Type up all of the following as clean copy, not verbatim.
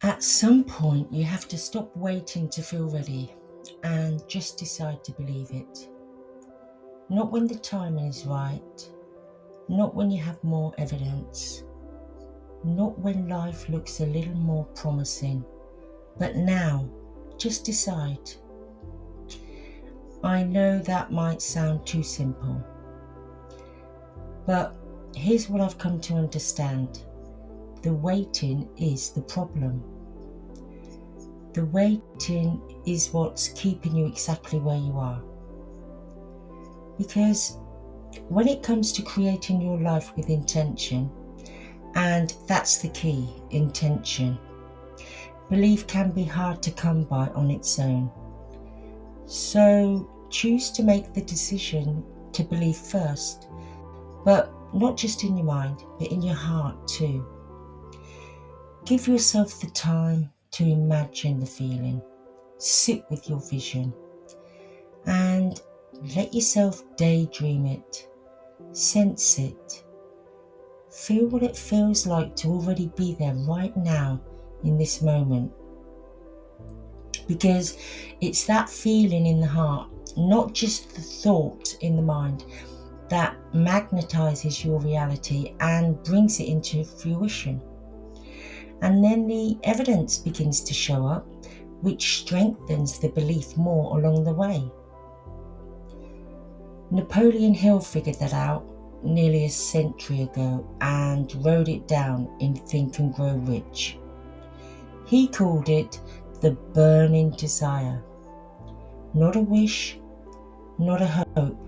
At some point, you have to stop waiting to feel ready and just decide to believe it. Not when the timing is right, not when you have more evidence, not when life looks a little more promising, but now. Just decide. I know that might sound too simple, but here's what I've come to understand. The waiting is the problem. The waiting is what's keeping you exactly where you are. Because when it comes to creating your life with intention, and that's the key, intention, belief can be hard to come by on its own. So choose to make the decision to believe first, but not just in your mind, but in your heart too. Give yourself the time to imagine the feeling, sit with your vision, and let yourself daydream it, sense it, feel what it feels like to already be there right now in this moment. Because it's that feeling in the heart, not just the thought in the mind, that magnetizes your reality and brings it into fruition. And then the evidence begins to show up, which strengthens the belief more along the way. Napoleon Hill figured that out nearly a century ago and wrote it down in Think and Grow Rich. He called it the burning desire. Not a wish, not a hope,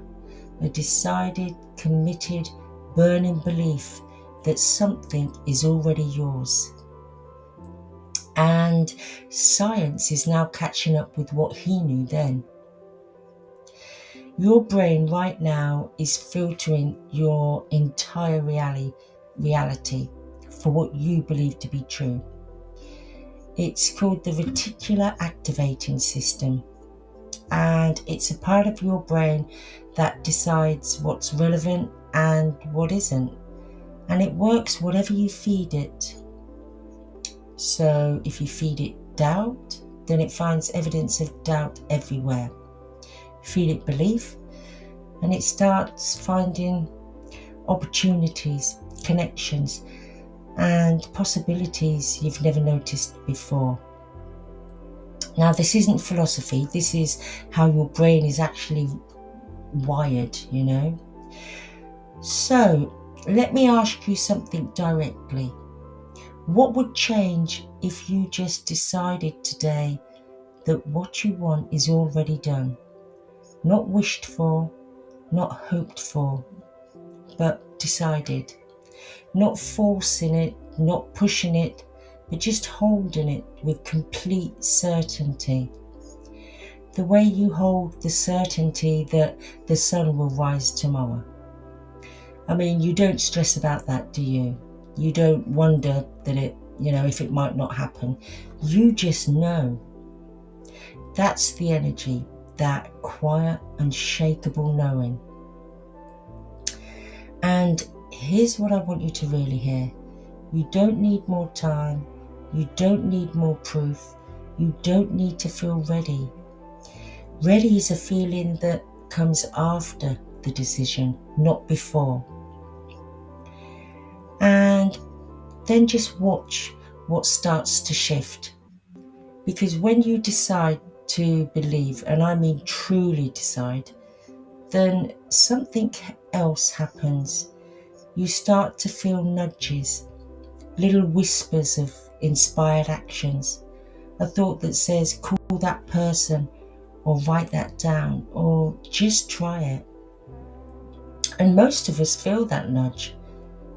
a decided, committed, burning belief that something is already yours. And science is now catching up with what he knew then. Your brain right now is filtering your entire reality for what you believe to be true. It's called the reticular activating system, and it's a part of your brain that decides what's relevant and what isn't, and it works whatever you feed it. So if you feed it doubt, then it finds evidence of doubt everywhere. Feed it belief, and it starts finding opportunities, connections, and possibilities you've never noticed before. Now, this isn't philosophy, this is how your brain is actually wired, you know. So, let me ask you something directly. What would change if you just decided today that what you want is already done? Not wished for, not hoped for, but decided. Not forcing it, not pushing it, but just holding it with complete certainty. The way you hold the certainty that the sun will rise tomorrow. I mean, you don't stress about that, do you? You don't wonder that if it might not happen. You just know. That's the energy, that quiet, unshakable knowing. And here's what I want you to really hear. You don't need more time. You don't need more proof. You don't need to feel ready. Ready is a feeling that comes after the decision, not before. And then just watch what starts to shift. Because when you decide to believe, and I mean truly decide, then something else happens. You start to feel nudges, little whispers of inspired actions, a thought that says, call that person, or write that down, or just try it. And most of us feel that nudge,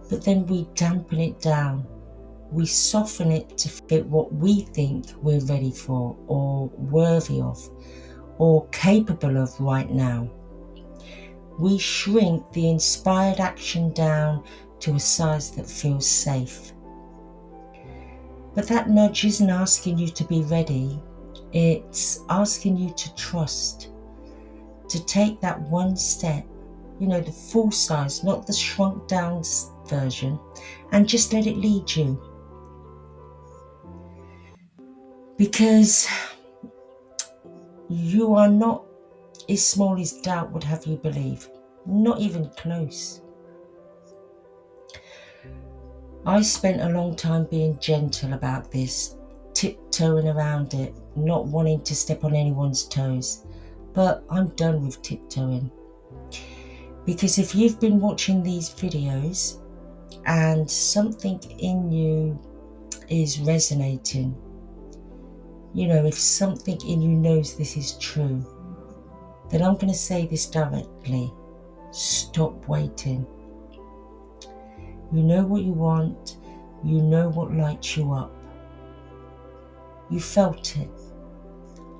but then we dampen it down. We soften it to fit what we think we're ready for, or worthy of, or capable of right now. We shrink the inspired action down to a size that feels safe. But that nudge isn't asking you to be ready. It's asking you to trust, to take that one step, the full size, not the shrunk down version, and just let it lead you. because you are not as small as doubt would have you believe. Not even close. I spent a long time being gentle about this, tiptoeing around it, not wanting to step on anyone's toes. But I'm done with tiptoeing. Because if you've been watching these videos and something in you is resonating, if something in you knows this is true, then I'm going to say this directly. Stop waiting. You know what you want. You know what lights you up. You felt it.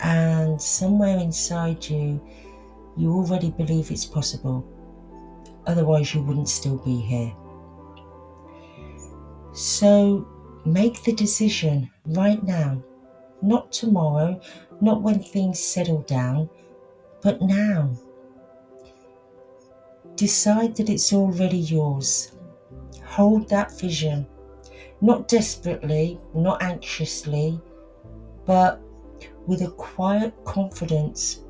And somewhere inside you, you already believe it's possible. Otherwise, you wouldn't still be here. So make the decision right now. Not tomorrow, not when things settle down, but now. Decide that it's already yours. Hold that vision. Not desperately, not anxiously, but with a quiet confidence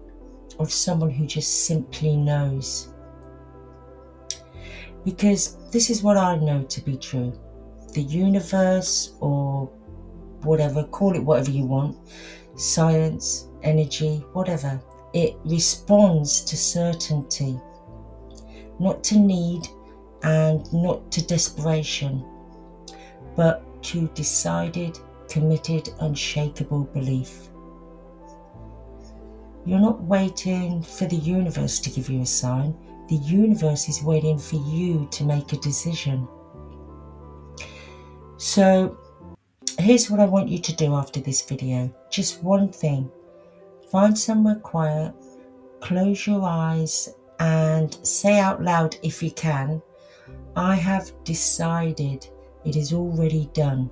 of someone who just simply knows. Because this is what I know to be true. The universe, or whatever, call it whatever you want, science, energy, whatever, it responds to certainty, not to need and not to desperation, but to decided, committed, unshakable belief. You're not waiting for the universe to give you a sign. The universe is waiting for you to make a decision. So here's what I want you to do after this video. Just one thing. Find somewhere quiet, close your eyes and say out loud if you can, I have decided. It is already done.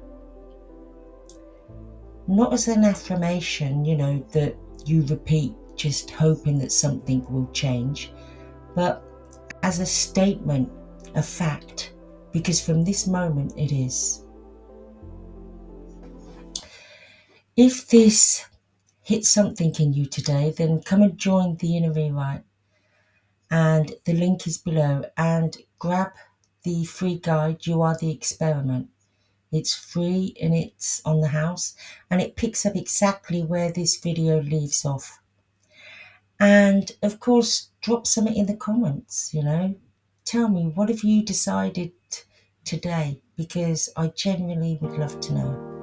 Not as an affirmation, that you repeat just hoping that something will change, but as a statement, a fact, because from this moment it is. If this hit something in you today, then come and join the Inner Rewrite, and the link is below, and grab the free guide, You Are the Experiment. It's free and it's on the house, and it picks up exactly where this video leaves off. And of course, drop something in the comments, Tell me, what have you decided today? Because I genuinely would love to know.